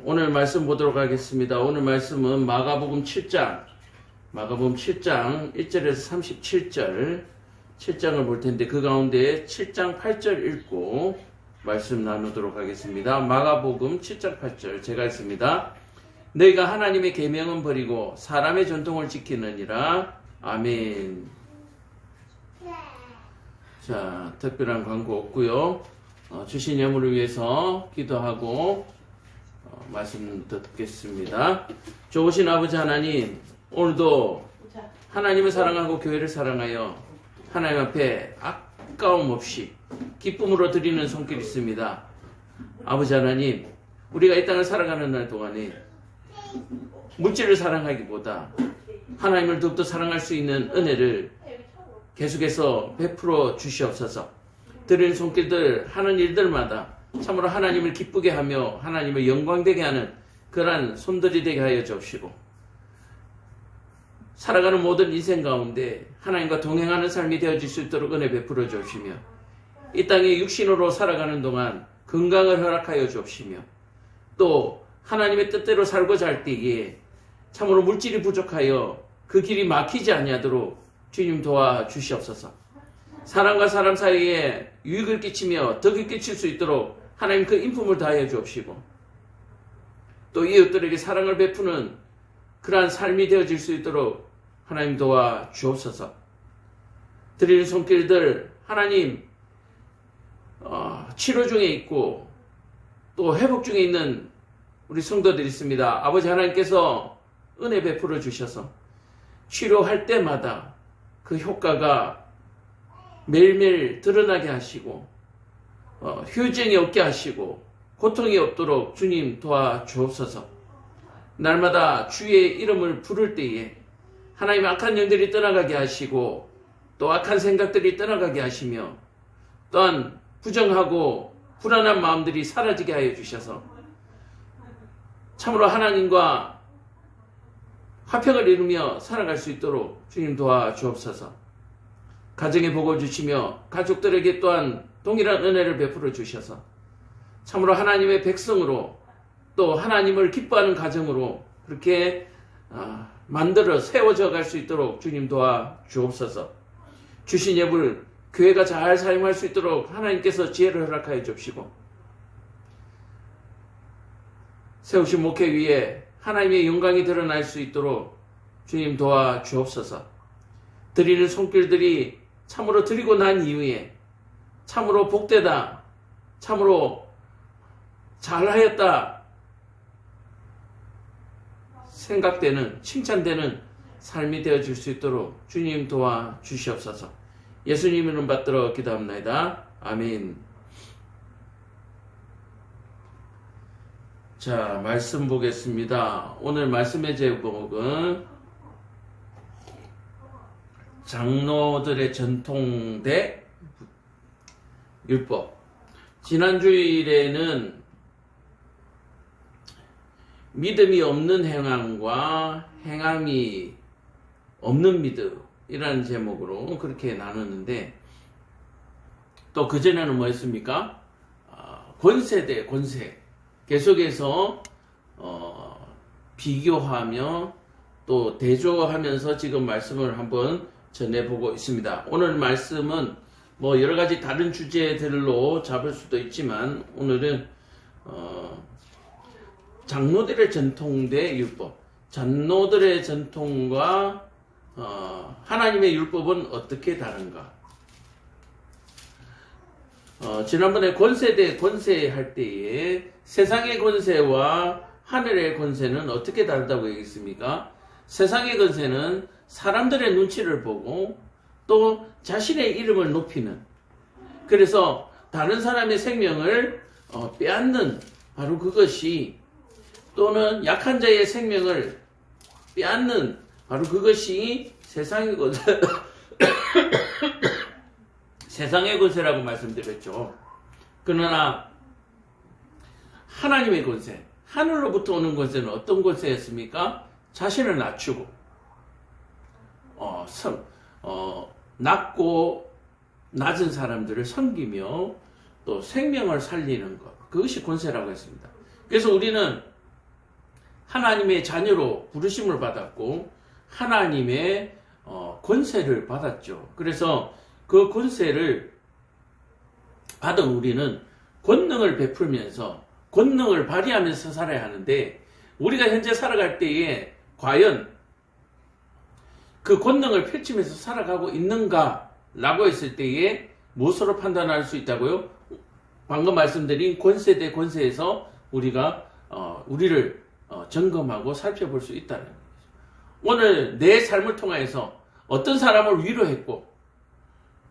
오늘 말씀 보도록 하겠습니다. 오늘 말씀은 마가복음 7장 1절에서 37절 7장을 볼 텐데 그 가운데 7장 8절 읽고 말씀 나누도록 하겠습니다. 마가복음 7장 8절 제가 읽습니다. 너희가 하나님의 계명은 버리고 사람의 전통을 지키느니라. 아멘. 자, 특별한 광고 없고요. 주신 예물을 위해서 기도하고 말씀 듣겠습니다. 좋으신 아버지 하나님, 오늘도 하나님을 사랑하고 교회를 사랑하여 하나님 앞에 아까움 없이 기쁨으로 드리는 손길이 있습니다. 아버지 하나님, 우리가 이 땅을 살아가는 날 동안에 물질을 사랑하기보다 하나님을 더욱더 사랑할 수 있는 은혜를 계속해서 베풀어 주시옵소서. 드리는 손길들 하는 일들마다 참으로 하나님을 기쁘게 하며 하나님을 영광되게 하는 그러한 손들이 되게 하여 주옵시고, 살아가는 모든 인생 가운데 하나님과 동행하는 삶이 되어질 수 있도록 은혜 베풀어 주옵시며, 이 땅에 육신으로 살아가는 동안 건강을 허락하여 주옵시며, 또 하나님의 뜻대로 살고자 할 때에 참으로 물질이 부족하여 그 길이 막히지 아니하도록 주님 도와주시옵소서. 사람과 사람 사이에 유익을 끼치며 덕을 끼칠 수 있도록 하나님 그 인품을 다하여 주옵시고, 또 이웃들에게 사랑을 베푸는 그러한 삶이 되어질 수 있도록 하나님 도와주옵소서. 드리는 손길들 하나님 치료 중에 있고 또 회복 중에 있는 우리 성도들이 있습니다. 아버지 하나님께서 은혜 베풀어 주셔서 치료할 때마다 그 효과가 매일매일 드러나게 하시고 휴증이 없게 하시고 고통이 없도록 주님 도와주옵소서. 날마다 주의 이름을 부를 때에 하나님의 악한 영들이 떠나가게 하시고 또 악한 생각들이 떠나가게 하시며 또한 부정하고 불안한 마음들이 사라지게 하여 주셔서 참으로 하나님과 화평을 이루며 살아갈 수 있도록 주님 도와주옵소서. 가정에 복을 주시며 가족들에게 또한 동일한 은혜를 베풀어 주셔서 참으로 하나님의 백성으로 또 하나님을 기뻐하는 가정으로 그렇게 만들어 세워져 갈 수 있도록 주님 도와주옵소서. 주신 예물 교회가 잘 사용할 수 있도록 하나님께서 지혜를 허락하여 주시고, 세우신 목회 위에 하나님의 영광이 드러날 수 있도록 주님 도와주옵소서. 드리는 손길들이 참으로 드리고 난 이후에 참으로 복되다, 참으로 잘하였다 생각되는, 칭찬되는 삶이 되어질 수 있도록 주님 도와주시옵소서. 예수님 이름 받들어 기도합니다. 아멘. 자, 말씀 보겠습니다. 오늘 말씀의 제목은 장로들의 전통 대 율법. 지난 주일에는 믿음이 없는 행함과 행함이 없는 믿음이라는 제목으로 그렇게 나눴는데, 또 그전에는 뭐였습니까? 권세 대 권세. 계속해서 비교하며 또 대조하면서 지금 말씀을 한번 전해보고 있습니다. 오늘 말씀은 뭐 여러가지 다른 주제들로 잡을 수도 있지만 오늘은 장로들의 전통 대 율법. 장로들의 전통과 하나님의 율법은 어떻게 다른가? 지난번에 권세 대 권세 할 때에 세상의 권세와 하늘의 권세는 어떻게 다르다고 얘기했습니까? 세상의 권세는 사람들의 눈치를 보고 또 자신의 이름을 높이는, 그래서 다른 사람의 생명을 빼앗는 바로 그것이, 또는 약한 자의 생명을 빼앗는 바로 그것이 세상의 권세 세상의 권세라고 말씀드렸죠. 그러나 하나님의 권세, 하늘로부터 오는 권세는 어떤 권세였습니까? 자신을 낮추고 낮고 낮은 사람들을 섬기며 또 생명을 살리는 것, 그것이 권세라고 했습니다. 그래서 우리는 하나님의 자녀로 부르심을 받았고 하나님의 권세를 받았죠. 그래서 그 권세를 받은 우리는 권능을 베풀면서 권능을 발휘하면서 살아야 하는데 우리가 현재 살아갈 때에 과연 그 권능을 펼치면서 살아가고 있는가라고 했을 때에 무엇으로 판단할 수 있다고요? 방금 말씀드린 권세 대 권세에서 우리가 우리를 점검하고 살펴볼 수 있다는 거죠. 오늘 내 삶을 통해서 어떤 사람을 위로했고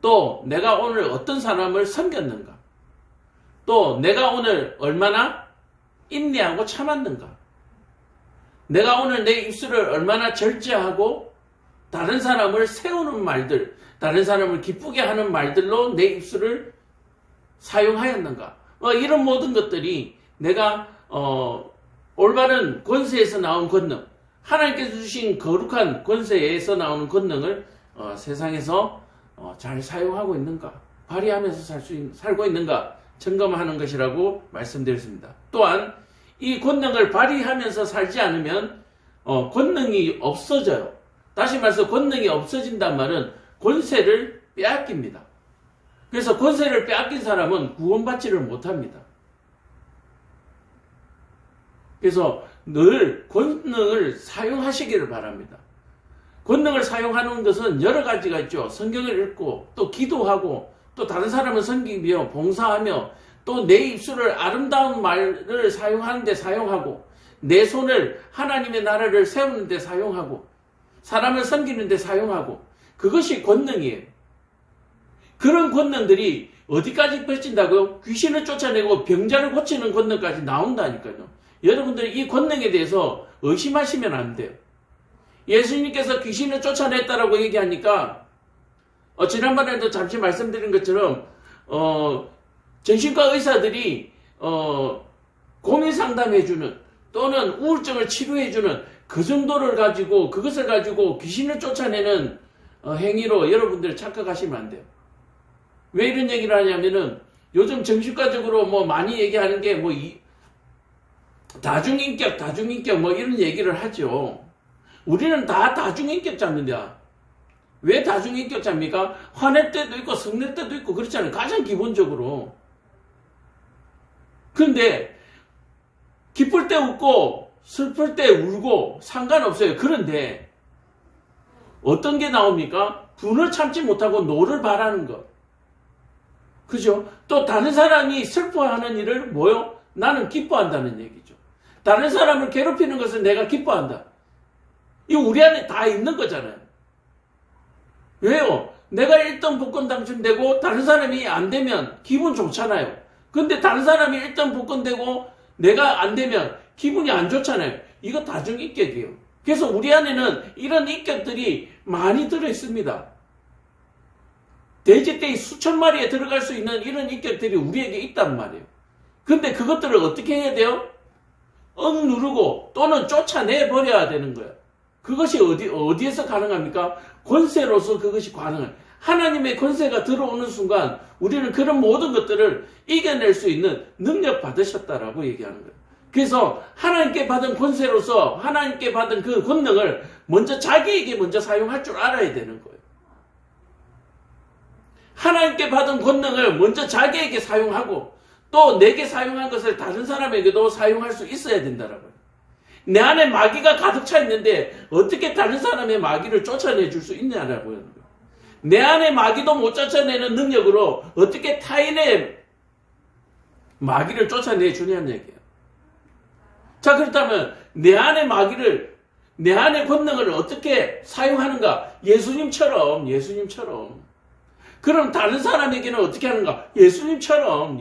또 내가 오늘 어떤 사람을 섬겼는가 또 내가 오늘 얼마나 인내하고 참았는가 내가 오늘 내 입술을 얼마나 절제하고 다른 사람을 세우는 말들 다른 사람을 기쁘게 하는 말들로 내 입술을 사용하였는가 이런 모든 것들이 내가 올바른 권세에서 나온 권능 하나님께서 주신 거룩한 권세에서 나오는 권능을 세상에서 잘 사용하고 있는가 발휘하면서 살고 있는가 점검하는 것이라고 말씀드렸습니다. 또한 이 권능을 발휘하면서 살지 않으면 권능이 없어져요. 다시 말해서 권능이 없어진단 말은 권세를 빼앗깁니다. 그래서 권세를 빼앗긴 사람은 구원받지를 못합니다. 그래서 늘 권능을 사용하시기를 바랍니다. 권능을 사용하는 것은 여러 가지가 있죠. 성경을 읽고 또 기도하고 또 다른 사람을 섬기며 봉사하며 또 내 입술을 아름다운 말을 사용하는 데 사용하고 내 손을 하나님의 나라를 세우는 데 사용하고 사람을 섬기는 데 사용하고 그것이 권능이에요. 그런 권능들이 어디까지 펼친다고요? 귀신을 쫓아내고 병자를 고치는 권능까지 나온다니까요. 여러분들이 이 권능에 대해서 의심하시면 안 돼요. 예수님께서 귀신을 쫓아냈다라고 얘기하니까 지난번에도 잠시 말씀드린 것처럼 정신과 의사들이 고민 상담해주는 또는 우울증을 치료해주는 그 정도를 가지고 그것을 가지고 귀신을 쫓아내는 행위로 여러분들 착각하시면 안 돼요. 왜 이런 얘기를 하냐면은 요즘 정신과적으로 많이 얘기하는 게 다중인격 이런 얘기를 하죠. 우리는 다 다중인격자입니다. 왜 다중인격자입니까? 화낼 때도 있고 성낼 때도 있고 그렇잖아요. 가장 기본적으로. 근데 기쁠 때 웃고 슬플 때 울고 상관없어요. 그런데 어떤 게 나옵니까? 분을 참지 못하고 노를 바라는 것. 그죠? 또 다른 사람이 슬퍼하는 일을 나는 기뻐한다는 얘기죠. 다른 사람을 괴롭히는 것을 내가 기뻐한다. 이거 우리 안에 다 있는 거잖아요. 왜요? 내가 1등 복권 당첨되고 다른 사람이 안 되면 기분 좋잖아요. 근데 다른 사람이 1등 복권 되고 내가 안 되면 기분이 안 좋잖아요. 이거 다중인격이에요. 그래서 우리 안에는 이런 인격들이 많이 들어있습니다. 돼지떼이 수천 마리에 들어갈 수 있는 이런 인격들이 우리에게 있단 말이에요. 근데 그것들을 어떻게 해야 돼요? 누르고 또는 쫓아내버려야 되는 거예요. 그것이 어디에서 가능합니까? 권세로서 그것이 가능해요. 하나님의 권세가 들어오는 순간 우리는 그런 모든 것들을 이겨낼 수 있는 능력 받으셨다라고 얘기하는 거예요. 그래서 하나님께 받은 권세로서 하나님께 받은 그 권능을 먼저 자기에게 먼저 사용할 줄 알아야 되는 거예요. 하나님께 받은 권능을 먼저 자기에게 사용하고 또 내게 사용한 것을 다른 사람에게도 사용할 수 있어야 된다라고요. 내 안에 마귀가 가득 차 있는데 어떻게 다른 사람의 마귀를 쫓아내 줄 수 있냐라고요. 내 안에 마귀도 못 쫓아내는 능력으로 어떻게 타인의 마귀를 쫓아내 주냐는 얘기예요. 자, 그렇다면 내 안의 마귀를 내 안의 권능을 어떻게 사용하는가? 예수님처럼. 그럼 다른 사람에게는 어떻게 하는가? 예수님처럼.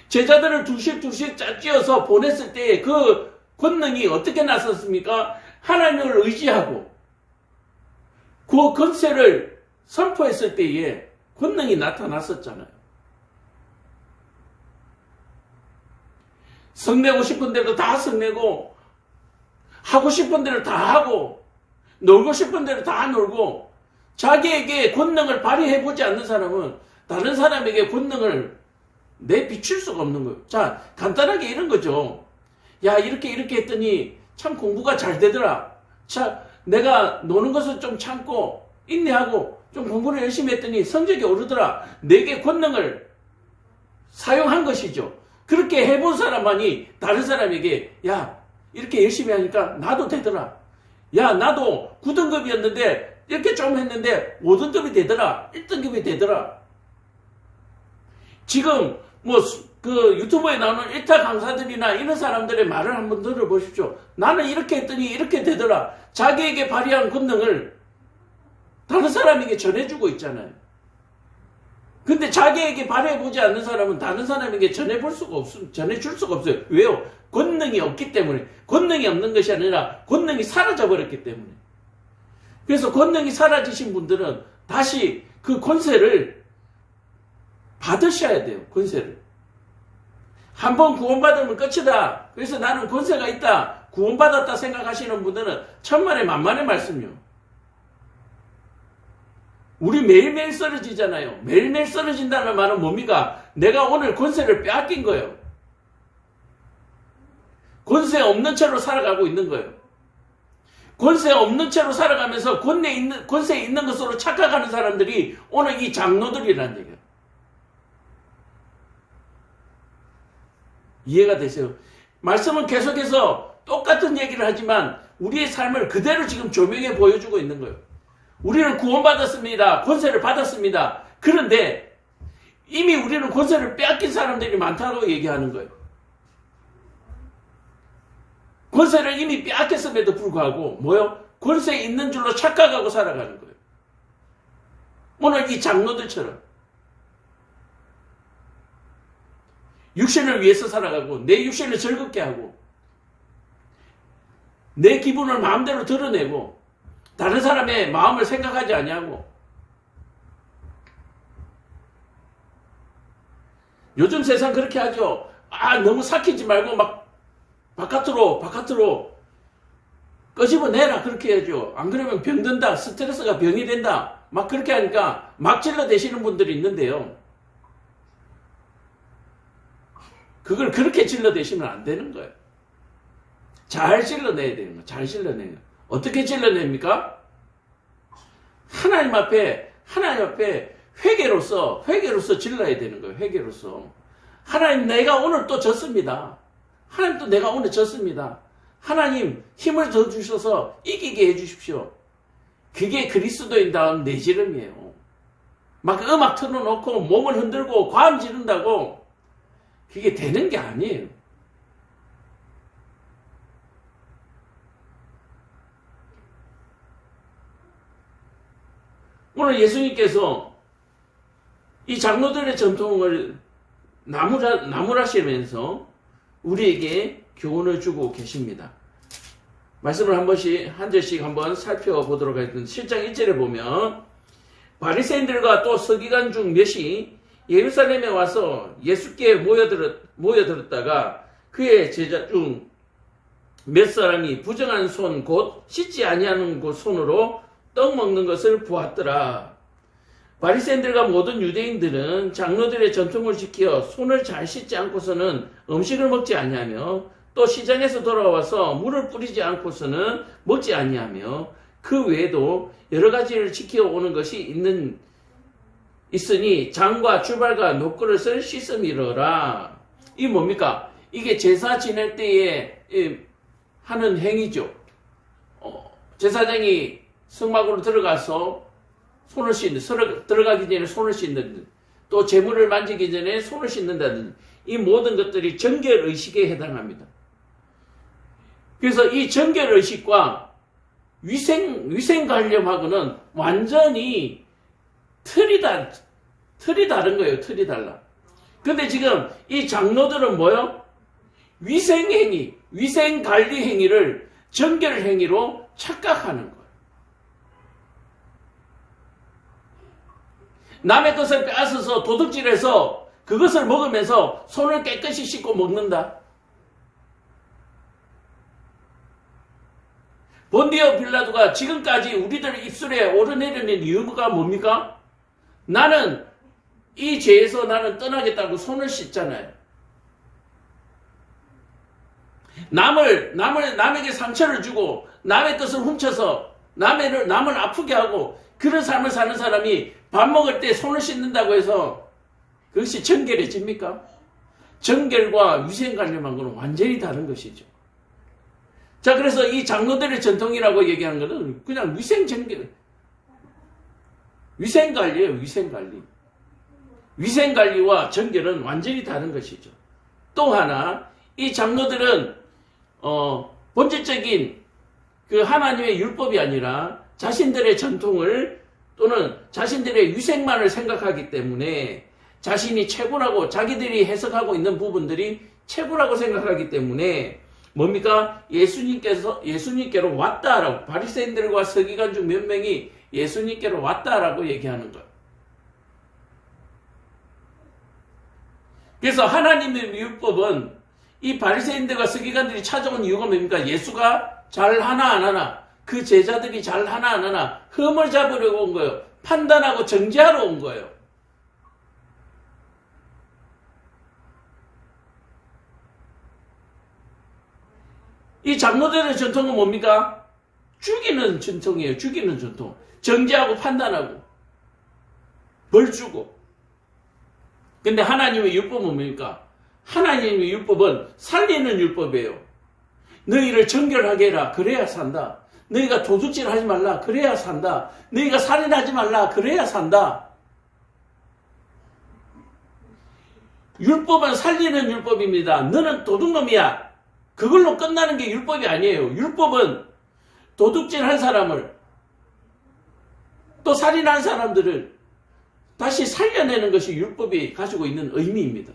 제자들을 둘씩 짝지어서 보냈을 때에 그 권능이 어떻게 나섰습니까? 하나님을 의지하고 그 권세를 선포했을 때에 권능이 나타났었잖아요. 성내고 싶은 대로 다 성내고 하고 싶은 대로 다 하고 놀고 싶은 대로 다 놀고 자기에게 권능을 발휘해보지 않는 사람은 다른 사람에게 권능을 내비칠 수가 없는 거예요. 자, 간단하게 이런 거죠. 야, 이렇게 했더니 참 공부가 잘 되더라. 참, 내가 노는 것을 좀 참고, 인내하고, 좀 공부를 열심히 했더니 성적이 오르더라. 내게 권능을 사용한 것이죠. 그렇게 해본 사람만이 다른 사람에게, 야, 이렇게 열심히 하니까 나도 되더라. 야, 나도 9등급이었는데, 이렇게 좀 했는데 5등급이 되더라. 1등급이 되더라. 지금 그 유튜브에 나오는 1타 강사들이나 이런 사람들의 말을 한번 들어보십시오. 나는 이렇게 했더니 이렇게 되더라. 자기에게 발휘한 권능을 다른 사람에게 전해주고 있잖아요. 근데 자기에게 발휘해보지 않는 사람은 다른 사람에게 전해줄 수가 없어요. 왜요? 권능이 없기 때문에. 권능이 없는 것이 아니라 권능이 사라져버렸기 때문에. 그래서 권능이 사라지신 분들은 다시 그 권세를 받으셔야 돼요. 권세를. 한번 구원받으면 끝이다. 그래서 나는 권세가 있다. 구원받았다 생각하시는 분들은 천만에 만만의 말씀이요. 우리 매일매일 쓰러지잖아요. 매일매일 쓰러진다는 말은 뭡니까? 내가 오늘 권세를 빼앗긴 거예요. 권세 없는 채로 살아가고 있는 거예요. 권세 없는 채로 살아가면서 권세 있는 것으로 착각하는 사람들이 오늘 이 장로들이라는 얘기예요. 이해가 되세요? 말씀은 계속해서 똑같은 얘기를 하지만 우리의 삶을 그대로 지금 조명해 보여주고 있는 거예요. 우리는 구원받았습니다. 권세를 받았습니다. 그런데 이미 우리는 권세를 빼앗긴 사람들이 많다고 얘기하는 거예요. 권세를 이미 빼앗겼음에도 불구하고 뭐요? 권세 있는 줄로 착각하고 살아가는 거예요. 오늘 이 장로들처럼 육신을 위해서 살아가고 내 육신을 즐겁게 하고 내 기분을 마음대로 드러내고 다른 사람의 마음을 생각하지 아니하고 요즘 세상 그렇게 하죠. 너무 삭히지 말고 막 바깥으로 끄집어내라 그렇게 해야죠. 안 그러면 병든다. 스트레스가 병이 된다. 막 그렇게 하니까 막 질러대시는 분들이 있는데요. 그걸 그렇게 질러대시면 안 되는 거예요. 잘 질러내야 되는 거예요. 잘 질러내는 거예요. 어떻게 질러냅니까? 하나님 앞에 회개로서 질러야 되는 거예요. 회개로서. 하나님 내가 오늘 또 졌습니다. 하나님 또 내가 오늘 졌습니다. 하나님 힘을 더 주셔서 이기게 해주십시오. 그게 그리스도인다운 내지름이에요. 막 음악 틀어놓고 몸을 흔들고 과음 지른다고 그게 되는 게 아니에요. 오늘 예수님께서 이 장로들의 전통을 나무라시면서 우리에게 교훈을 주고 계십니다. 말씀을 한 절씩 한번 살펴보도록 하겠습니다. 7장 1절에 보면 바리새인들과 또 서기관 중 몇이 예루살렘에 와서 예수께 모여들었다가 그의 제자 중 몇 사람이 부정한 손 곧 씻지 아니하는 곳 손으로 떡 먹는 것을 보았더라. 바리새인들과 모든 유대인들은 장로들의 전통을 지켜 손을 잘 씻지 않고서는 음식을 먹지 아니하며 또 시장에서 돌아와서 물을 뿌리지 않고서는 먹지 아니하며 그 외에도 여러 가지를 지켜오는 것이 있으니 장과 주발과 녹그릇을 씻음이러라. 이 뭡니까? 이게 제사 지낼 때에 하는 행위죠. 제사장이 성막으로 들어가서 손을 씻는, 들어가기 전에 손을 씻는, 또 제물을 만지기 전에 손을 씻는다든 이 모든 것들이 정결의식에 해당합니다. 그래서 이 정결의식과 위생관념하고는 완전히 틀이 다른 거예요. 틀이 달라. 근데 지금 이 장로들은 뭐요? 위생행위, 위생관리행위를 정결행위로 착각하는 거예요. 남의 것을 빼앗아서 도둑질해서 그것을 먹으면서 손을 깨끗이 씻고 먹는다. 본디오 빌라도가 지금까지 우리들 입술에 오르내리는 이유가 뭡니까? 나는 이 죄에서 나는 떠나겠다고 손을 씻잖아요. 남에게 상처를 주고 남의 뜻을 훔쳐서 남을 아프게 하고 그런 삶을 사는 사람이 밥 먹을 때 손을 씻는다고 해서 그것이 정결해집니까? 정결과 위생관념한 것은 완전히 다른 것이죠. 자, 그래서 이 장로들의 전통이라고 얘기하는 것은 그냥 위생관리예요, 위생관리. 위생관리와 정결은 완전히 다른 것이죠. 또 하나, 이 장로들은, 본질적인 그 하나님의 율법이 아니라 자신들의 전통을 또는 자신들의 위생만을 생각하기 때문에 자신이 최고라고 자기들이 해석하고 있는 부분들이 최고라고 생각하기 때문에 뭡니까? 예수님께로 왔다라고 바리새인들과 서기관 중 몇 명이 예수님께로 왔다라고 얘기하는 것. 그래서 하나님의 율법은 이 바리새인들과 서기관들이 찾아온 이유가 뭡니까? 예수가 잘하나 안 하나, 그 제자들이 잘하나 안 하나 흠을 잡으려고 온 거예요. 판단하고 정죄하러 온 거예요. 이 장로들의 전통은 뭡니까? 죽이는 전통이에요. 죽이는 전통. 정죄하고 판단하고 벌 주고. 근데 하나님의 율법은 뭡니까? 하나님의 율법은 살리는 율법이에요. 너희를 정결하게 해라. 그래야 산다. 너희가 도둑질 하지 말라. 그래야 산다. 너희가 살인하지 말라. 그래야 산다. 율법은 살리는 율법입니다. 너는 도둑놈이야. 그걸로 끝나는 게 율법이 아니에요. 율법은 도둑질한 사람을 또 살인한 사람들을 다시 살려내는 것이 율법이 가지고 있는 의미입니다.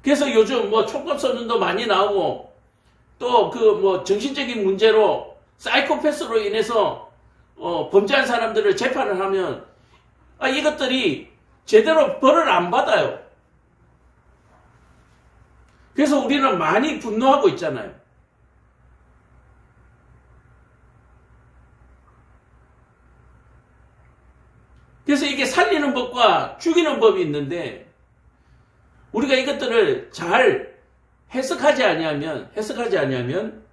그래서 요즘 촉법소년도 많이 나오고 또 정신적인 문제로 사이코패스로 인해서 범죄한 사람들을 재판을 하면 이것들이 제대로 벌을 안 받아요. 그래서 우리는 많이 분노하고 있잖아요. 그래서 이게 살리는 법과 죽이는 법이 있는데 우리가 이것들을 잘 해석하지 아니하면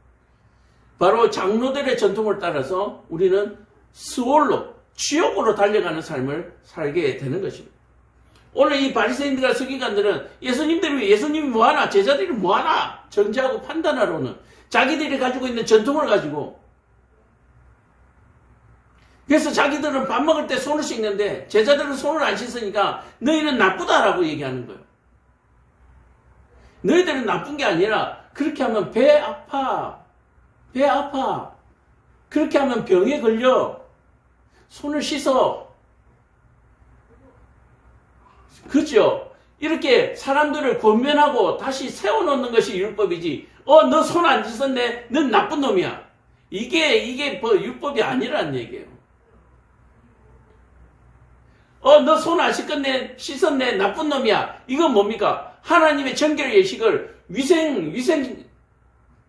바로 장로들의 전통을 따라서 우리는 스월로 지옥으로 달려가는 삶을 살게 되는 것입니다. 오늘 이 바리새인들과 서기관들은 예수님이 뭐하나, 제자들이 뭐하나 정죄하고 판단하러는 자기들이 가지고 있는 전통을 가지고, 그래서 자기들은 밥 먹을 때 손을 씻는데 제자들은 손을 안 씻으니까 너희는 나쁘다라고 얘기하는 거예요. 너희들은 나쁜 게 아니라 그렇게 하면 배 아파. 그렇게 하면 병에 걸려. 손을 씻어. 그죠? 이렇게 사람들을 권면하고 다시 세워놓는 것이 율법이지. 너 손 안 씻었네? 넌 나쁜 놈이야. 이게 율법이 아니라는 얘기예요. 너 손 안 씻었네? 나쁜 놈이야. 이건 뭡니까? 하나님의 정결 예식을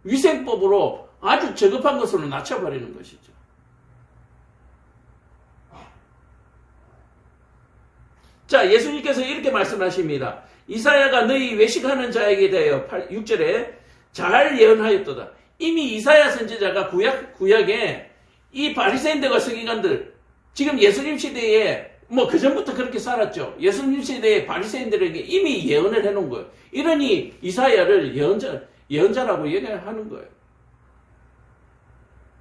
위생법으로 아주 저급한 것으로 낮춰버리는 것이죠. 자, 예수님께서 이렇게 말씀하십니다. 이사야가 너희 외식하는 자에게 대하여 6절에 잘 예언하였도다. 이미 이사야 선지자가 구약에 이 바리새인들과 서기관들, 지금 예수님 시대에 그 전부터 그렇게 살았죠. 예수님 시대의 바리새인들에게 이미 예언을 해놓은 거예요. 이러니 이사야를 예언자라고 얘기하는 거예요.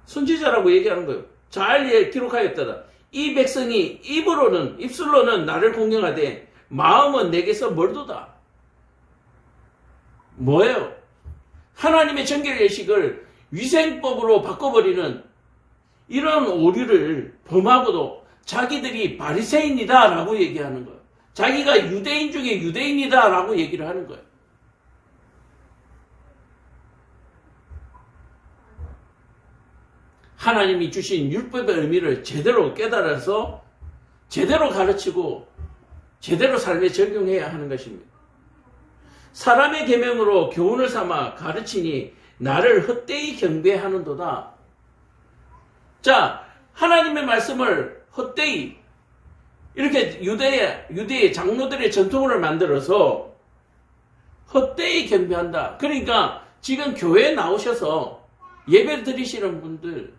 선지자라고 얘기하는 거예요. 잘 기록하였다. 이 백성이 입술로는 나를 공경하되 마음은 내게서 멀도다. 뭐예요? 하나님의 정결 예식을 위생법으로 바꿔버리는 이런 오류를 범하고도 자기들이 바리새인이다 라고 얘기하는 거예요. 자기가 유대인 중에 유대인이다 라고 얘기를 하는 거예요. 하나님이 주신 율법의 의미를 제대로 깨달아서 제대로 가르치고 제대로 삶에 적용해야 하는 것입니다. 사람의 계명으로 교훈을 삼아 가르치니 나를 헛되이 경배하는도다. 자, 하나님의 말씀을 헛되이 이렇게 유대의 장로들의 전통을 만들어서 헛되이 경배한다. 그러니까 지금 교회에 나오셔서 예배 드리시는 분들,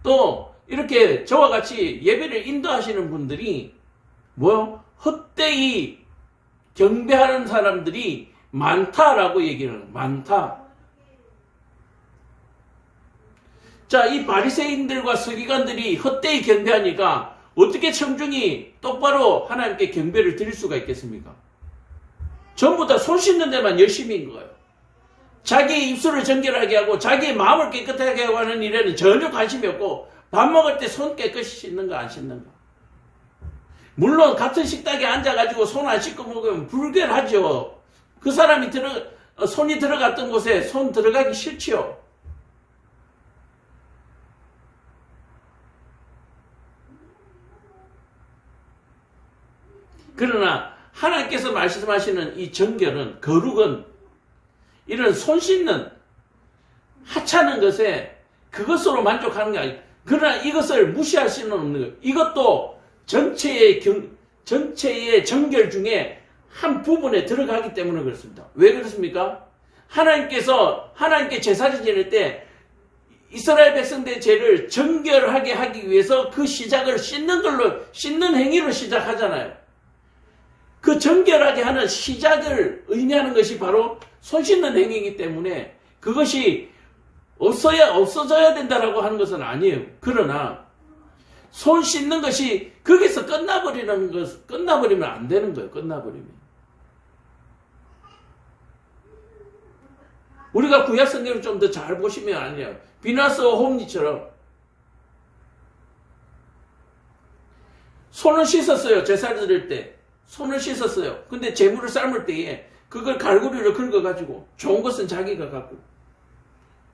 또 이렇게 저와 같이 예배를 인도하시는 분들이 헛되이 경배하는 사람들이 많다라고 얘기를 해요. 많다. 자, 이 바리새인들과 서기관들이 헛되이 경배하니까 어떻게 청중이 똑바로 하나님께 경배를 드릴 수가 있겠습니까? 전부 다 손 씻는 데만 열심히인 거예요. 자기의 입술을 정결하게 하고 자기의 마음을 깨끗하게 하고 하는 일에는 전혀 관심이 없고, 밥 먹을 때 손 깨끗이 씻는가 안 씻는가. 물론 같은 식탁에 앉아가지고 손 안 씻고 먹으면 불결하죠. 그 사람이 손이 들어갔던 곳에 손 들어가기 싫지요. 그러나 하나님께서 말씀하시는 이 정결은, 거룩은 이런 손 씻는, 하찮은 것에 그것으로 만족하는 게 아니에요. 그러나 이것을 무시할 수는 없는 거예요. 이것도 전체의 정결 중에 한 부분에 들어가기 때문에 그렇습니다. 왜 그렇습니까? 하나님께 제사를 지낼 때 이스라엘 백성들의 죄를 정결하게 하기 위해서 그 시작을 씻는 행위로 시작하잖아요. 그 정결하게 하는 시작을 의미하는 것이 바로 손 씻는 행위이기 때문에 그것이 없어져야 된다라고 하는 것은 아니에요. 그러나 손 씻는 것이 거기서 끝나버리면 안 되는 거예요. 끝나버리면. 우리가 구약 성경을 좀 더 잘 보시면 아니에요. 비나스와 홈리처럼 손을 씻었어요. 제사를 드릴 때. 손을 씻었어요. 근데 재물을 삶을 때에 그걸 갈고리로 긁어가지고 좋은 것은 자기가 갖고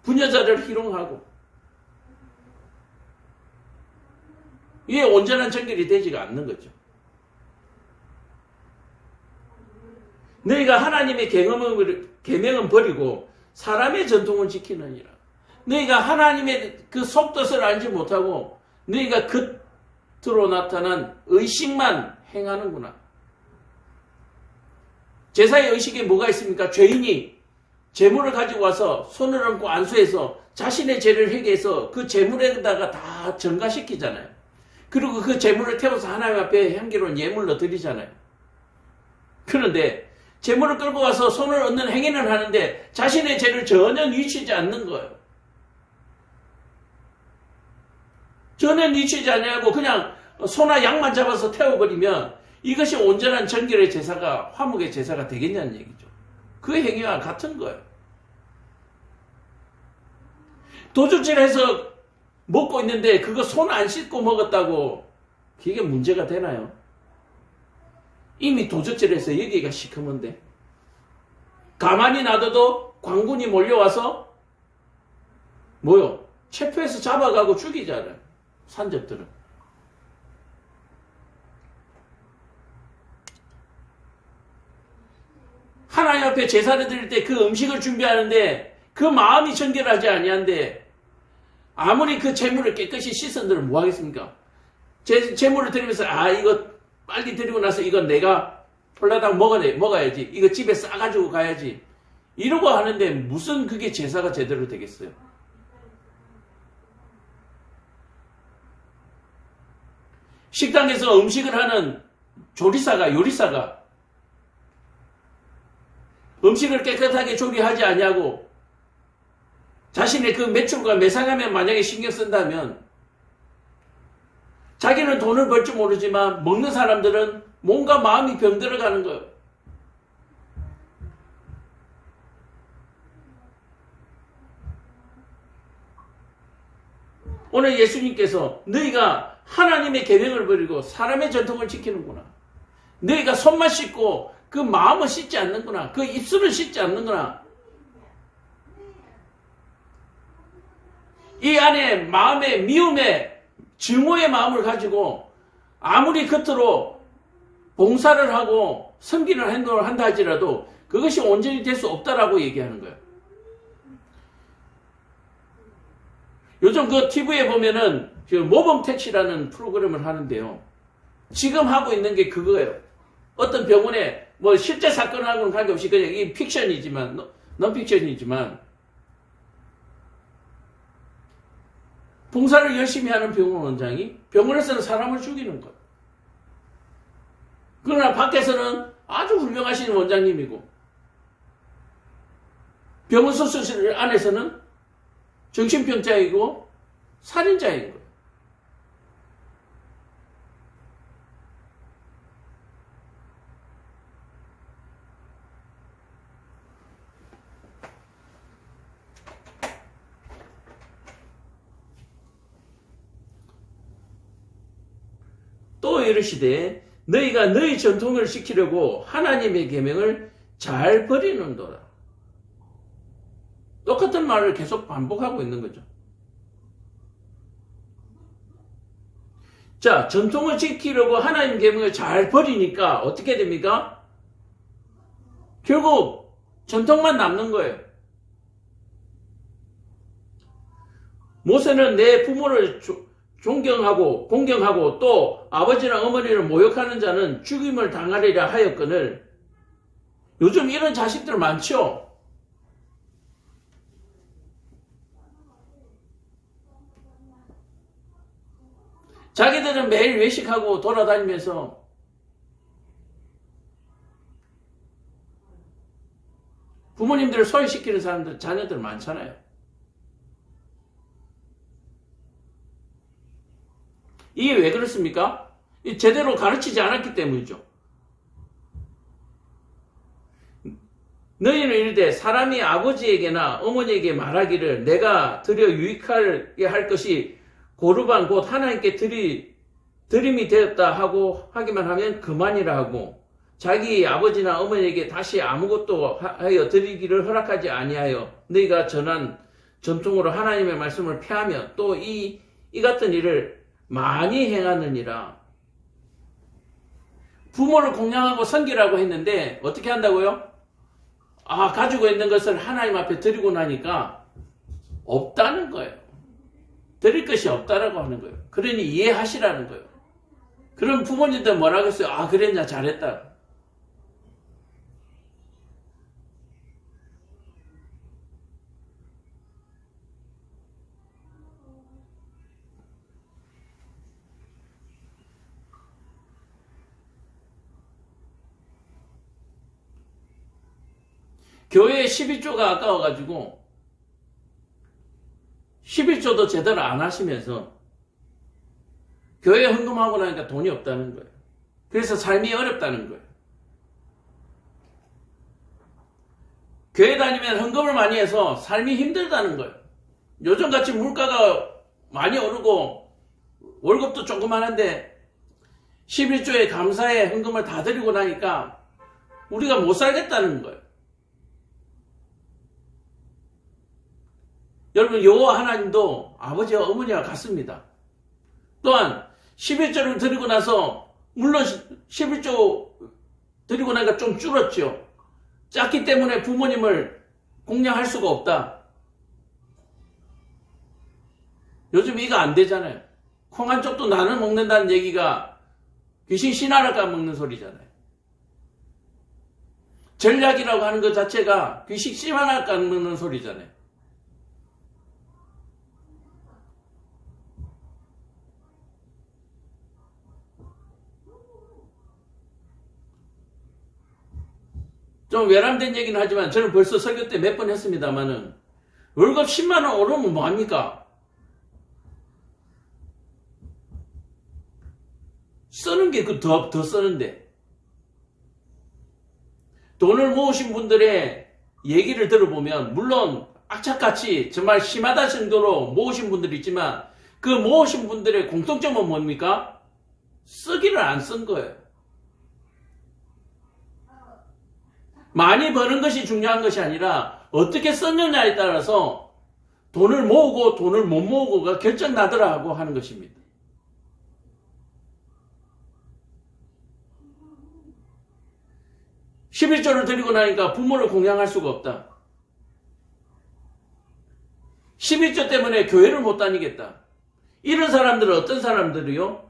부녀자를 희롱하고, 이게 온전한 정결이 되지가 않는 거죠. 너희가 하나님의 계명은 버리고 사람의 전통을 지키느니라. 너희가 하나님의 그 속뜻을 알지 못하고 너희가 겉으로 나타난 의식만 행하는구나. 제사의 의식에 뭐가 있습니까? 죄인이 제물을 가지고 와서 손을 얹고 안수해서 자신의 죄를 회개해서 그 제물에다가 다 전가시키잖아요. 그리고 그 제물을 태워서 하나님 앞에 향기로운 예물로 드리잖아요. 그런데 제물을 끌고 와서 손을 얹는 행위는 하는데 자신의 죄를 전혀 뉘치지 않는 거예요. 전혀 뉘치지 않냐고 그냥 소나 양만 잡아서 태워버리면 이것이 온전한 정결의 제사가, 화목의 제사가 되겠냐는 얘기죠. 그 행위와 같은 거예요. 도둑질해서 먹고 있는데 그거 손 안 씻고 먹었다고 그게 문제가 되나요? 이미 도둑질해서 여기가 시커먼데 가만히 놔둬도 광군이 몰려와서 체포해서 잡아가고 죽이잖아요. 산적들은. 하나님 앞에 제사를 드릴 때 그 음식을 준비하는데 그 마음이 정결하지 아니한데 아무리 그 재물을 깨끗이 씻은들은 뭐 하겠습니까? 재물을 드리면서 이거 빨리 드리고 나서 이건 내가 폴라당 먹어야지. 이거 집에 싸가지고 가야지. 이러고 하는데 무슨 그게 제사가 제대로 되겠어요? 식당에서 음식을 하는 요리사가 음식을 깨끗하게 조리하지 않냐고 자신의 그 매출과 매상함에 만약에 신경 쓴다면 자기는 돈을 벌 줄 모르지만 먹는 사람들은 뭔가 마음이 병들어가는 거예요. 오늘 예수님께서 너희가 하나님의 계명을 버리고 사람의 전통을 지키는구나. 너희가 손만 씻고 그 마음을 씻지 않는구나. 그 입술을 씻지 않는구나. 이 안에 마음의 미움의 증오의 마음을 가지고 아무리 겉으로 봉사를 하고 섬기는 행동을 한다 할지라도 그것이 온전히 될 수 없다라고 얘기하는 거예요. 요즘 그 TV에 보면은 모범 택시라는 프로그램을 하는데요. 지금 하고 있는 게 그거예요. 어떤 병원에 실제 사건하고는 관계없이 그냥 이 픽션이지만 논픽션이지만 봉사를 열심히 하는 병원 원장이 병원에서는 사람을 죽이는 거예요. 그러나 밖에서는 아주 훌륭하신 원장님이고 병원 수술실 안에서는 정신병자이고 살인자인 거예요. 또 이르시되 너희가 너희 전통을 지키려고 하나님의 계명을 잘 버리는도다. 똑같은 말을 계속 반복하고 있는 거죠. 자, 전통을 지키려고 하나님 계명을 잘 버리니까 어떻게 됩니까? 결국 전통만 남는 거예요. 모세는 내 부모를 존경하고 공경하고 또 아버지나 어머니를 모욕하는 자는 죽임을 당하리라 하였거늘 요즘 이런 자식들 많죠? 자기들은 매일 외식하고 돌아다니면서 부모님들을 소외시키는 사람들, 자녀들 많잖아요. 이게 왜 그렇습니까? 제대로 가르치지 않았기 때문이죠. 너희는 이르되 사람이 아버지에게나 어머니에게 말하기를 내가 드려 유익하게 할 것이 고르반 곧 하나님께 드림이 되었다 하고 하기만 하면 그만이라 하고 자기 아버지나 어머니에게 다시 아무것도 하여 드리기를 허락하지 아니하여 너희가 전한 전통으로 하나님의 말씀을 폐하며 또 이 같은 일을 많이 행하느니라. 부모를 공양하고 섬기라고 했는데 어떻게 한다고요? 가지고 있는 것을 하나님 앞에 드리고 나니까 없다는 거예요. 드릴 것이 없다라고 하는 거예요. 그러니 이해하시라는 거예요. 그럼 부모님들 뭐라고 했어요? 그랬냐, 잘했다. 교회에 12조가 아까워가지고 11조도 제대로 안 하시면서 교회에 헌금하고 나니까 돈이 없다는 거예요. 그래서 삶이 어렵다는 거예요. 교회 다니면 헌금을 많이 해서 삶이 힘들다는 거예요. 요즘같이 물가가 많이 오르고 월급도 조그만한데 11조에 감사에 헌금을 다 드리고 나니까 우리가 못 살겠다는 거예요. 여러분, 여호와 하나님도 아버지와 어머니와 같습니다. 또한 11조를 드리고 나서 물론 11조 드리고 나니까 좀 줄었죠. 작기 때문에 부모님을 공양할 수가 없다. 요즘 이거 안 되잖아요. 콩 한 쪽도 나눠 먹는다는 얘기가 귀신 신화를 까먹는 소리잖아요. 전략이라고 하는 것 자체가 귀신 신화를 까먹는 소리잖아요. 좀 외람된 얘기는 하지만 저는 벌써 설교 때 몇 번 했습니다만은 월급 10만 원 오르면 뭐합니까? 쓰는 게 더 쓰는데 돈을 모으신 분들의 얘기를 들어보면 물론 악착같이 정말 심하다 정도로 모으신 분들이 있지만 그 모으신 분들의 공통점은 뭡니까? 쓰기를 안 쓴 거예요. 많이 버는 것이 중요한 것이 아니라 어떻게 썼느냐에 따라서 돈을 모으고 돈을 못 모으고가 결정나더라고 하는 것입니다. (11조를) 드리고 나니까 부모를 공양할 수가 없다. 11조 때문에 교회를 못 다니겠다. 이런 사람들은 어떤 사람들이요?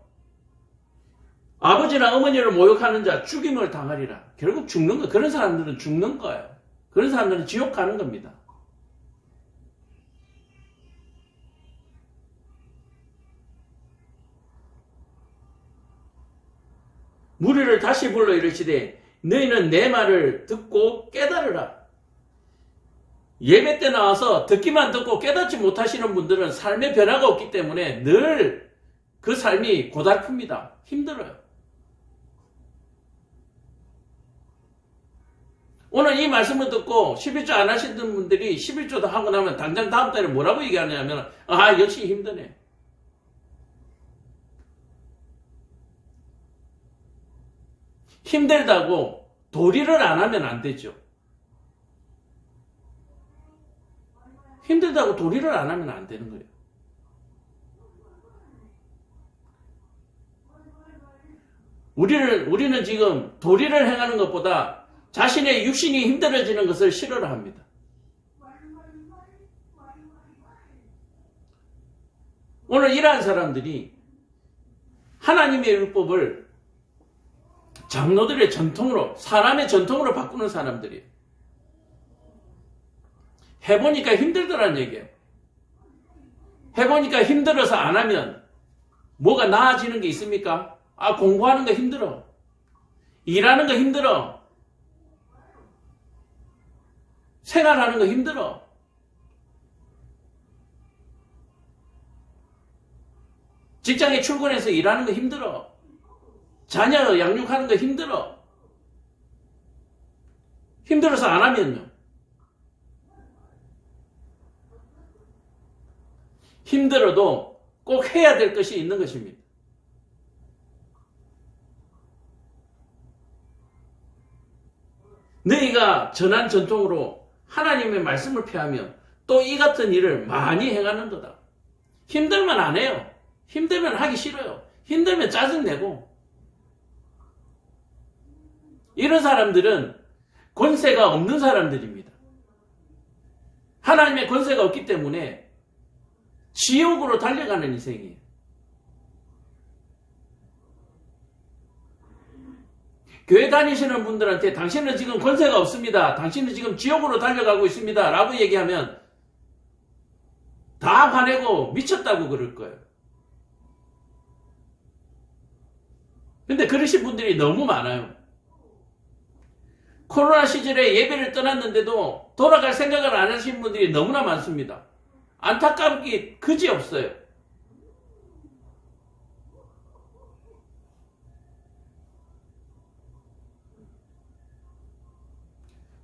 아버지나 어머니를 모욕하는 자 죽임을 당하리라. 결국 죽는 거. 그런 사람들은 죽는 거예요. 그런 사람들은 지옥 가는 겁니다. 무리를 다시 불러 이르시되 너희는 내 말을 듣고 깨달으라. 예배 때 나와서 듣기만 듣고 깨닫지 못하시는 분들은 삶의 변화가 없기 때문에 늘 그 삶이 고달픕니다. 힘들어요. 오늘 이 말씀을 듣고 11조 안 하시던 분들이 11조도 하고 나면 당장 다음 달에 뭐라고 얘기하냐면 역시 힘드네. 힘들다고 도리를 안 하면 안 되죠. 힘들다고 도리를 안 하면 안 되는 거예요. 우리는 지금 도리를 행하는 것보다 자신의 육신이 힘들어지는 것을 싫어라 합니다. 오늘 이러한 사람들이 하나님의 율법을 장로들의 전통으로, 사람의 전통으로 바꾸는 사람들이에요. 해보니까 힘들더란 얘기예요. 해보니까 힘들어서 안 하면 뭐가 나아지는 게 있습니까? 공부하는 거 힘들어. 일하는 거 힘들어. 생활하는 거 힘들어. 직장에 출근해서 일하는 거 힘들어. 자녀 양육하는 거 힘들어. 힘들어서 안 하면요. 힘들어도 꼭 해야 될 것이 있는 것입니다. 너희가 전한 전통으로 하나님의 말씀을 피하면 또 이 같은 일을 많이 행하는도다. 힘들면 안 해요. 힘들면 하기 싫어요. 힘들면 짜증내고. 이런 사람들은 권세가 없는 사람들입니다. 하나님의 권세가 없기 때문에 지옥으로 달려가는 인생이에요. 교회 다니시는 분들한테 당신은 지금 권세가 없습니다. 당신은 지금 지옥으로 달려가고 있습니다. 라고 얘기하면 다 화내고 미쳤다고 그럴 거예요. 근데 그러신 분들이 너무 많아요. 코로나 시절에 예배를 떠났는데도 돌아갈 생각을 안 하신 분들이 너무나 많습니다. 안타깝기 그지없어요.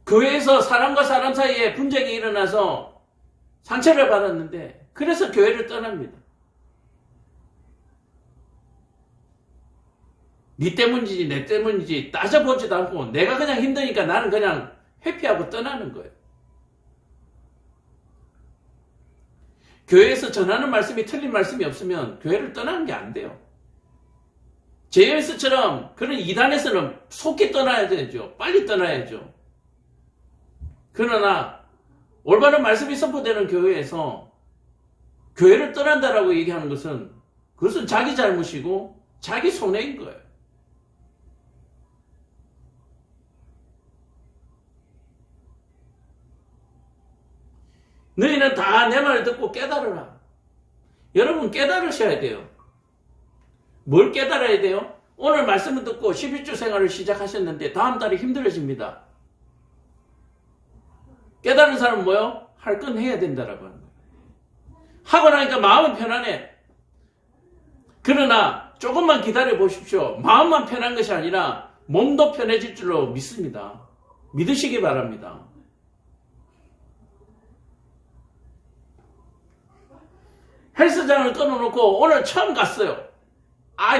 교회에서 사람과 사람 사이에 분쟁이 일어나서 상처를 받았는데 그래서 교회를 떠납니다. 네 때문인지 내 때문인지 따져보지도 않고 내가 그냥 힘드니까 나는 그냥 회피하고 떠나는 거예요. 교회에서 전하는 말씀이 틀린 말씀이 없으면 교회를 떠나는 게 안 돼요. JMS처럼 그런 이단에서는 속히 떠나야 되죠. 빨리 떠나야죠. 그러나 올바른 말씀이 선포되는 교회에서 교회를 떠난다라고 얘기하는 것은 그것은 자기 잘못이고 자기 손해인 거예요. 너희는 다 내 말을 듣고 깨달으라. 여러분 깨달으셔야 돼요. 뭘 깨달아야 돼요? 오늘 말씀을 듣고 11주 생활을 시작하셨는데 다음 달에 힘들어집니다. 깨달은 사람은 뭐요? 할 건 해야 된다라고 하는 거예요. 하고 나니까 마음은 편안해. 그러나 조금만 기다려 보십시오. 마음만 편한 것이 아니라 몸도 편해질 줄로 믿습니다. 믿으시기 바랍니다. 헬스장을 끊어놓고 오늘 처음 갔어요.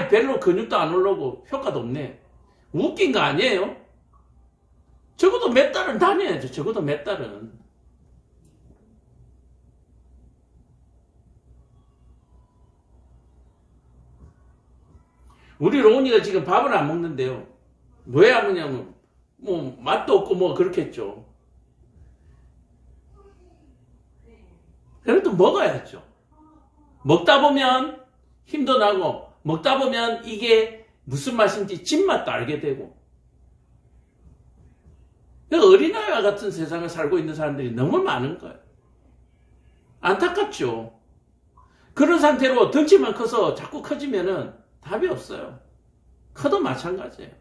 별로 근육도 안 올라오고 효과도 없네. 웃긴 거 아니에요? 적어도 몇 달은 다녀야죠. 적어도 몇 달은. 우리 로운이가 지금 밥을 안 먹는데요. 왜 안 먹냐면 맛도 없고 그렇겠죠. 그래도 먹어야죠. 먹다 보면 힘도 나고 먹다 보면 이게 무슨 맛인지 진맛도 알게 되고. 어린아이와 같은 세상을 살고 있는 사람들이 너무 많은 거예요. 안타깝죠. 그런 상태로 덩치만 커서 자꾸 커지면은 답이 없어요. 커도 마찬가지예요.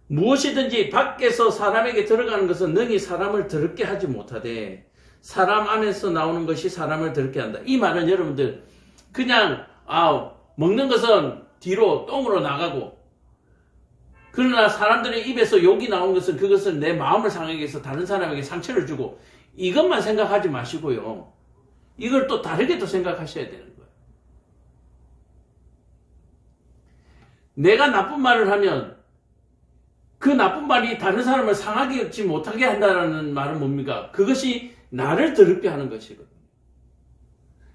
무엇이든지 밖에서 사람에게 들어가는 것은 능히 사람을 더럽게 하지 못하되 사람 안에서 나오는 것이 사람을 더럽게 한다. 이 말은 여러분들 그냥 먹는 것은 뒤로 똥으로 나가고 그러나 사람들의 입에서 욕이 나온 것은 그것은 내 마음을 상하게 해서 다른 사람에게 상처를 주고 이것만 생각하지 마시고요. 이걸 또 다르게 또 생각하셔야 되는 거예요. 내가 나쁜 말을 하면 그 나쁜 말이 다른 사람을 상하게 하지 못하게 한다는 말은 뭡니까? 그것이 나를 더럽게 하는 것이거든요.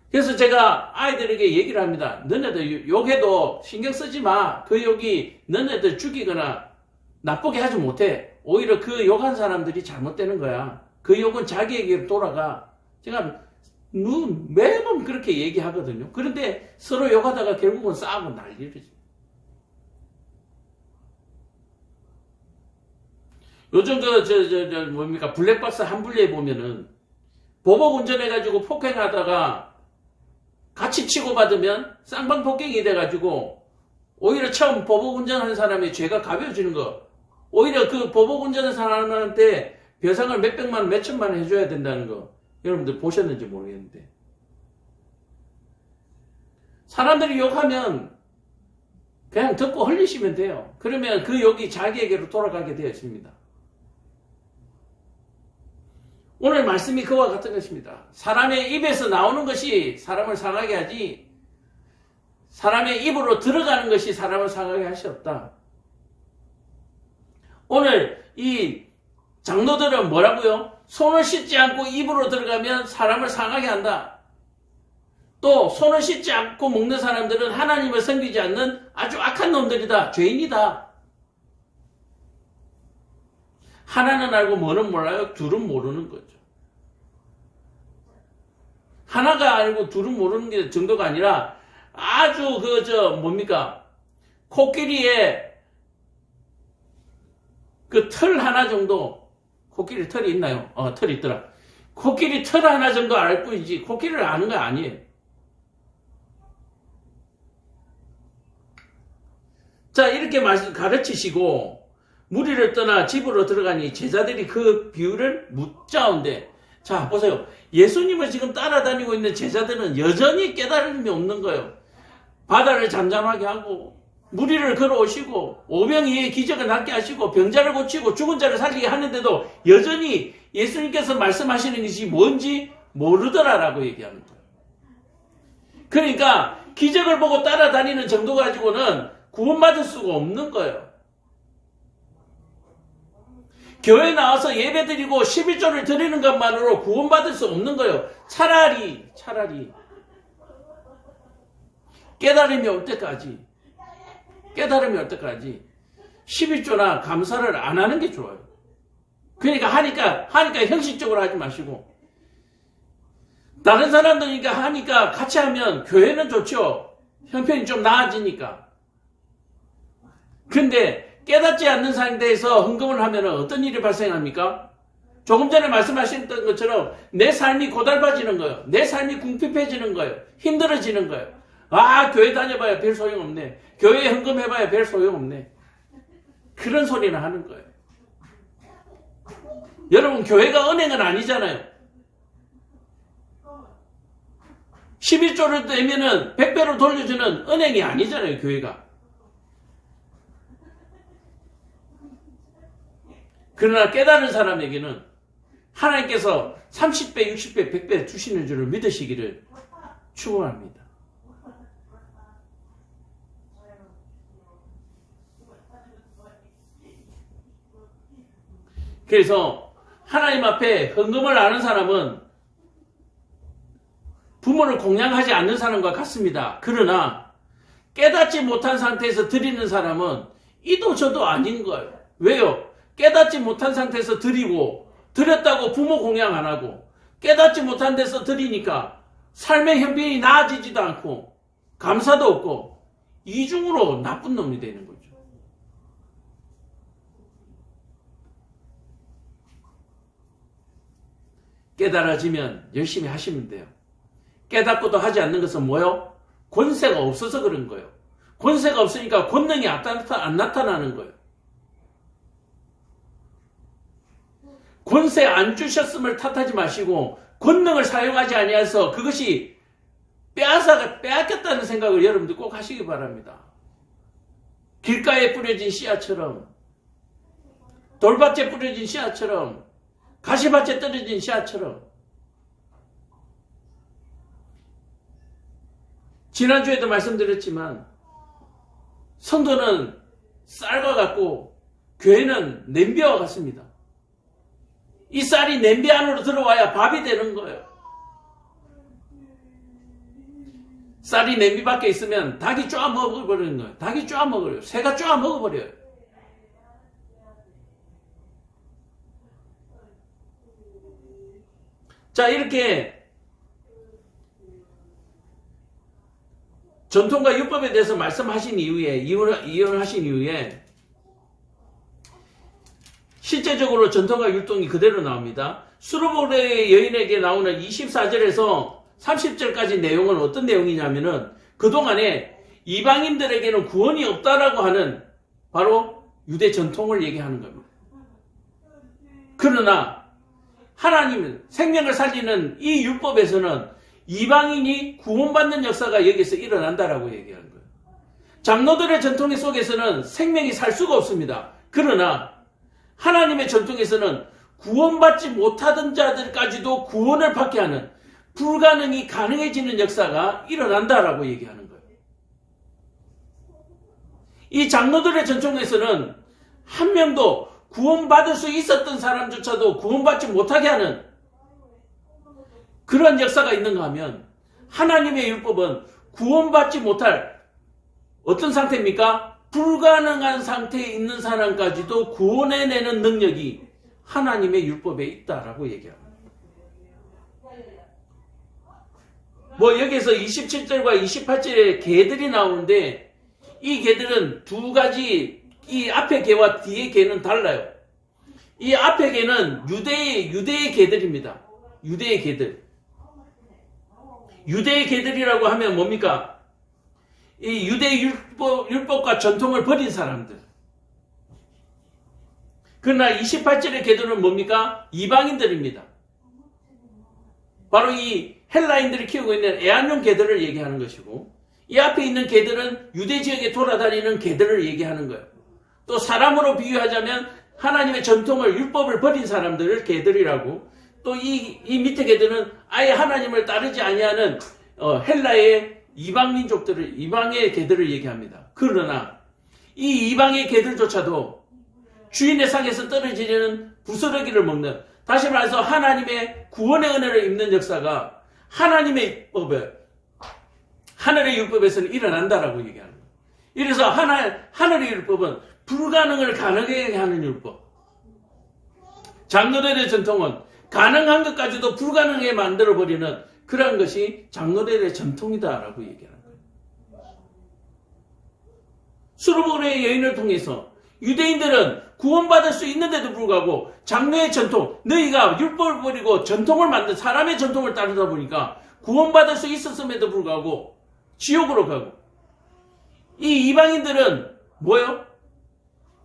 그래서 제가 아이들에게 얘기를 합니다. 너네들 욕해도 신경 쓰지 마. 그 욕이 너네들 죽이거나 나쁘게 하지 못해. 오히려 그 욕한 사람들이 잘못되는 거야. 그 욕은 자기에게 돌아가. 제가 매번 그렇게 얘기하거든요. 그런데 서로 욕하다가 결국은 싸우고 난리지. 요즘 뭡니까? 블랙박스 한분리에 보면은 보복 운전해가지고 폭행하다가 같이 치고받으면 쌍방폭행이 돼가지고 오히려 처음 보복 운전하는 사람의 죄가 가벼워지는 거. 오히려 그 보복 운전하는 사람한테 배상을 몇백만 원, 몇천만 원 해줘야 된다는 거. 여러분들 보셨는지 모르겠는데. 사람들이 욕하면 그냥 듣고 흘리시면 돼요. 그러면 그 욕이 자기에게로 돌아가게 되어 있습니다. 오늘 말씀이 그와 같은 것입니다. 사람의 입에서 나오는 것이 사람을 상하게 하지 사람의 입으로 들어가는 것이 사람을 상하게 할 수 없다. 오늘 이 장로들은 뭐라고요? 손을 씻지 않고 입으로 들어가면 사람을 상하게 한다. 또 손을 씻지 않고 먹는 사람들은 하나님을 섬기지 않는 아주 악한 놈들이다. 죄인이다. 하나는 알고 뭐는 몰라요? 둘은 모르는 거죠. 하나가 알고 둘은 모르는 게 정도가 아니라 아주 뭡니까? 코끼리의 그 털 하나 정도, 코끼리 털이 있나요? 털이 있더라. 코끼리 털 하나 정도 알 뿐이지 코끼리를 아는 거 아니에요. 자, 이렇게 가르치시고 무리를 떠나 집으로 들어가니 제자들이 그 비유를 묻자온데, 자 보세요. 예수님을 지금 따라다니고 있는 제자들은 여전히 깨달음이 없는 거예요. 바다를 잠잠하게 하고 무리를 걸어오시고 오병이의 기적을 낫게 하시고 병자를 고치고 죽은 자를 살리게 하는데도 여전히 예수님께서 말씀하시는 것이 뭔지 모르더라라고 얘기하는 거예요. 그러니까 기적을 보고 따라다니는 정도 가지고는 구원받을 수가 없는 거예요. 교회 나와서 예배드리고 11조를 드리는 것만으로 구원받을 수 없는 거예요. 차라리 깨달음이 올 때까지 11조나 감사를 안 하는 게 좋아요. 그러니까 하니까 형식적으로 하지 마시고 다른 사람들이니까 하니까 같이 하면 교회는 좋죠. 형편이 좀 나아지니까. 근데 깨닫지 않는 상태에서 헌금을 하면 어떤 일이 발생합니까? 조금 전에 말씀하셨던 것처럼 내 삶이 고달파지는 거예요. 내 삶이 궁핍해지는 거예요. 힘들어지는 거예요. 교회 다녀봐야 별 소용없네. 교회에 헌금해봐야 별 소용없네. 그런 소리는 하는 거예요. 여러분, 교회가 은행은 아니잖아요. 11조를 내면은 100배로 돌려주는 은행이 아니잖아요, 교회가. 그러나 깨달은 사람에게는 하나님께서 30배, 60배, 100배 주시는 줄을 믿으시기를 축원합니다. 그래서 하나님 앞에 헌금을 아는 사람은 부모를 공양하지 않는 사람과 같습니다. 그러나 깨닫지 못한 상태에서 드리는 사람은 이도 저도 아닌 거예요. 왜요? 깨닫지 못한 상태에서 드리고 드렸다고 부모 공양 안 하고 깨닫지 못한 데서 드리니까 삶의 형편이 나아지지도 않고 감사도 없고 이중으로 나쁜 놈이 되는 거죠. 깨달아지면 열심히 하시면 돼요. 깨닫고도 하지 않는 것은 뭐요? 권세가 없어서 그런 거예요. 권세가 없으니까 권능이 안 나타나는 거예요. 권세 안 주셨음을 탓하지 마시고 권능을 사용하지 아니해서 그것이 빼앗겼다는 생각을 여러분들 꼭 하시기 바랍니다. 길가에 뿌려진 씨앗처럼, 돌밭에 뿌려진 씨앗처럼, 가시밭에 떨어진 씨앗처럼. 지난주에도 말씀드렸지만 성도는 쌀과 같고 교회는 냄비와 같습니다. 이 쌀이 냄비 안으로 들어와야 밥이 되는 거예요. 쌀이 냄비 밖에 있으면 닭이 쪼아 먹어버리는 거예요. 닭이 쪼아 먹어요. 새가 쪼아 먹어버려요. 자, 이렇게 전통과 율법에 대해서 말씀하신 이후에, 이혼하신 이후에 실제적으로 전통과 율동이 그대로 나옵니다. 수르보레의 여인에게 나오는 24절에서 30절까지 내용은 어떤 내용이냐면은 그동안에 이방인들에게는 구원이 없다라고 하는 바로 유대 전통을 얘기하는 겁니다. 그러나 하나님은 생명을 살리는 이 율법에서는 이방인이 구원받는 역사가 여기서 일어난다라고 얘기하는 거예요. 장로들의 전통 속에서는 생명이 살 수가 없습니다. 그러나 하나님의 전통에서는 구원받지 못하던 자들까지도 구원을 받게 하는 불가능이 가능해지는 역사가 일어난다라고 얘기하는 거예요. 이 장로들의 전통에서는 한 명도 구원받을 수 있었던 사람조차도 구원받지 못하게 하는 그런 역사가 있는가 하면 하나님의 율법은 구원받지 못할 어떤 상태입니까? 불가능한 상태에 있는 사람까지도 구원해내는 능력이 하나님의 율법에 있다라고 얘기합니다. 뭐 여기서 27절과 28절에 개들이 나오는데 이 개들은 두 가지, 이 앞의 개와 뒤의 개는 달라요. 이 앞의 개는 유대의 개들입니다. 유대의 개들. 유대의 개들이라고 하면 뭡니까? 이 유대 율법과 전통을 버린 사람들. 그러나 28절의 개들은 뭡니까? 이방인들입니다. 바로 이 헬라인들이 키우고 있는 애완용 개들을 얘기하는 것이고, 이 앞에 있는 개들은 유대 지역에 돌아다니는 개들을 얘기하는 거예요. 또 사람으로 비유하자면 하나님의 전통을, 율법을 버린 사람들을 개들이라고, 또 이 밑에 개들은 아예 하나님을 따르지 아니하는 헬라의 이방 민족들을, 이방의 개들을 얘기합니다. 그러나 이 이방의 개들조차도 주인의 상에서 떨어지는 부스러기를 먹는, 다시 말해서 하나님의 구원의 은혜를 입는 역사가 하나님의 법에, 하늘의 율법에서는 일어난다라고 얘기하는 거예요. 이래서 하늘의 율법은 불가능을 가능하게 하는 율법. 장로들의 전통은 가능한 것까지도 불가능하게 만들어버리는 그런 것이 장로들의 전통이다라고 얘기하는 거예요. 수르보레의 여인을 통해서 유대인들은 구원받을 수 있는데도 불구하고 장로의 전통, 너희가 율법을 버리고 전통을 만든 사람의 전통을 따르다 보니까 구원받을 수 있었음에도 불구하고 지옥으로 가고, 이 이방인들은 뭐예요?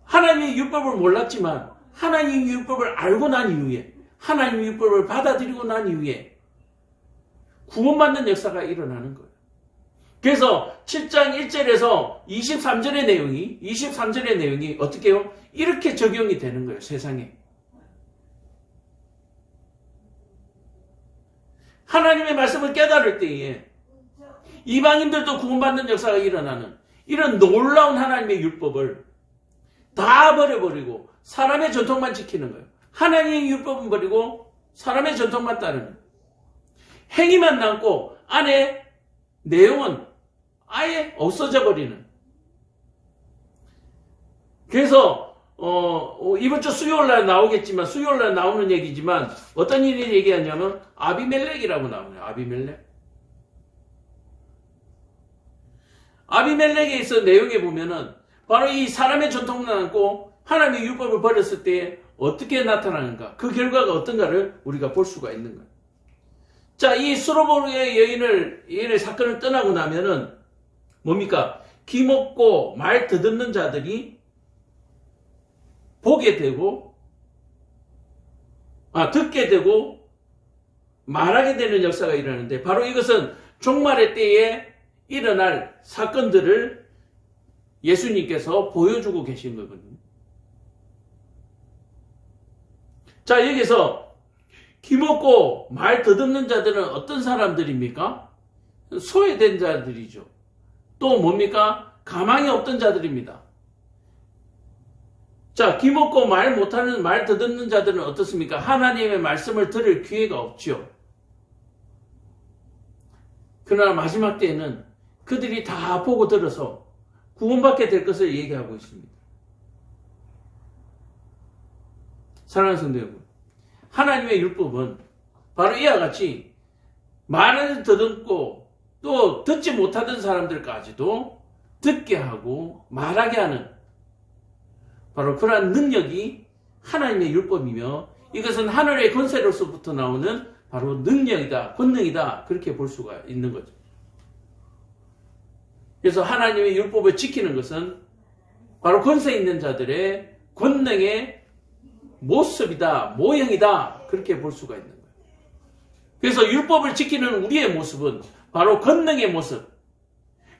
하나님의 율법을 몰랐지만 하나님의 율법을 알고 난 이후에, 하나님의 율법을 받아들이고 난 이후에 구원받는 역사가 일어나는 거예요. 그래서 7장 1절에서 23절의 내용이 어떻게 해요? 이렇게 적용이 되는 거예요, 세상에. 하나님의 말씀을 깨달을 때에 이방인들도 구원받는 역사가 일어나는 이런 놀라운 하나님의 율법을 다 버려버리고 사람의 전통만 지키는 거예요. 하나님의 율법은 버리고 사람의 전통만 따르는, 행위만 남고 안에 내용은 아예 없어져 버리는. 그래서 이번 주 수요일날 나오겠지만, 수요일날 나오는 얘기지만 어떤 일이 얘기하냐면 아비멜렉이라고 나오네요. 아비멜렉. 아비멜렉에서 내용에 보면은 바로 이 사람의 전통을 안고 하나님의 율법을 버렸을 때 어떻게 나타나는가, 그 결과가 어떤가를 우리가 볼 수가 있는 거예요. 자, 이 수로보르의 여인의 사건을 떠나고 나면은 뭡니까? 기먹고 말 더듬는 자들이 보게 되고, 듣게 되고 말하게 되는 역사가 일어나는데, 바로 이것은 종말의 때에 일어날 사건들을 예수님께서 보여주고 계신 거거든요. 자, 여기서 기먹고 말 더듬는 자들은 어떤 사람들입니까? 소외된 자들이죠. 또 뭡니까? 가망이 없던 자들입니다. 자, 기먹고 말 못하는, 말 더듬는 자들은 어떻습니까? 하나님의 말씀을 들을 기회가 없죠. 그러나 마지막 때에는 그들이 다 보고 들어서 구원받게 될 것을 얘기하고 있습니다. 사랑하는 성도 여러분, 하나님의 율법은 바로 이와 같이 말을 더듬고 또 듣지 못하던 사람들까지도 듣게 하고 말하게 하는 바로 그러한 능력이 하나님의 율법이며, 이것은 하늘의 권세로서부터 나오는 바로 능력이다, 권능이다, 그렇게 볼 수가 있는 거죠. 그래서 하나님의 율법을 지키는 것은 바로 권세 있는 자들의 권능의 모습이다, 모형이다, 그렇게 볼 수가 있는 거예요. 그래서 율법을 지키는 우리의 모습은 바로 권능의 모습,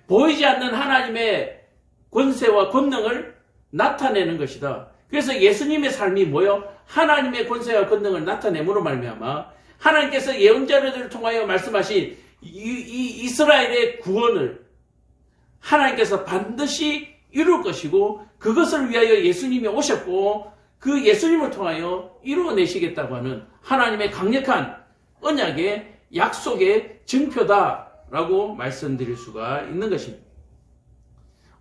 보이지 않는 하나님의 권세와 권능을 나타내는 것이다. 그래서 예수님의 삶이 뭐요? 하나님의 권세와 권능을 나타내므로 말미암아 하나님께서 예언자들을 통하여 말씀하신 이 이스라엘의 구원을 하나님께서 반드시 이룰 것이고, 그것을 위하여 예수님이 오셨고 그 예수님을 통하여 이루어내시겠다고 하는 하나님의 강력한 언약의 약속의 증표다라고 말씀드릴 수가 있는 것입니다.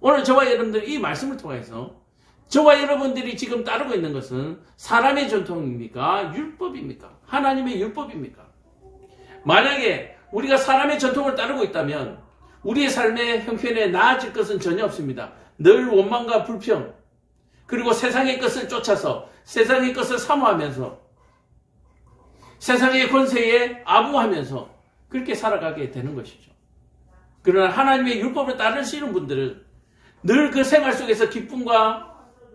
오늘 저와 여러분들이 이 말씀을 통해서 저와 여러분들이 지금 따르고 있는 것은 사람의 전통입니까? 율법입니까? 하나님의 율법입니까? 만약에 우리가 사람의 전통을 따르고 있다면 우리의 삶의 형편에 나아질 것은 전혀 없습니다. 늘 원망과 불평, 그리고 세상의 것을 쫓아서 세상의 것을 사모하면서 세상의 권세에 아부하면서 그렇게 살아가게 되는 것이죠. 그러나 하나님의 율법을 따르시는 분들은 늘 그 생활 속에서 기쁨과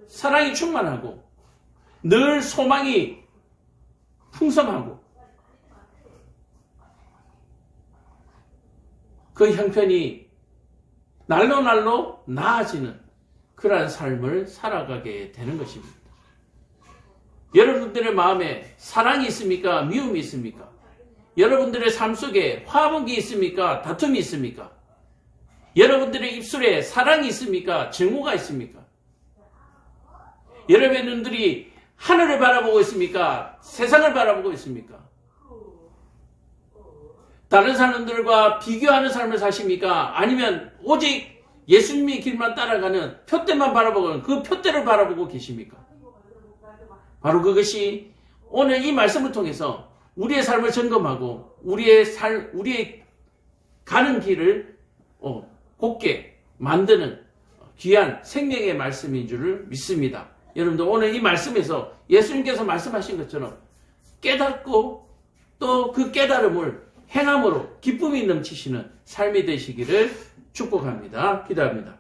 사랑이 충만하고 늘 소망이 풍성하고 그 형편이 날로 나아지는 그러한 삶을 살아가게 되는 것입니다. 여러분들의 마음에 사랑이 있습니까? 미움이 있습니까? 여러분들의 삶 속에 화목이 있습니까? 다툼이 있습니까? 여러분들의 입술에 사랑이 있습니까? 증오가 있습니까? 여러분들이 하늘을 바라보고 있습니까? 세상을 바라보고 있습니까? 다른 사람들과 비교하는 삶을 사십니까? 아니면 오직 예수님의 길만 따라가는 표대만 바라보고 그 표대를 바라보고 계십니까? 바로 그것이 오늘 이 말씀을 통해서 우리의 삶을 점검하고 우리의 가는 길을 곱게 만드는 귀한 생명의 말씀인 줄을 믿습니다. 여러분들 오늘 이 말씀에서 예수님께서 말씀하신 것처럼 깨닫고 또 그 깨달음을 행함으로 기쁨이 넘치시는 삶이 되시기를 축복합니다. 기도합니다.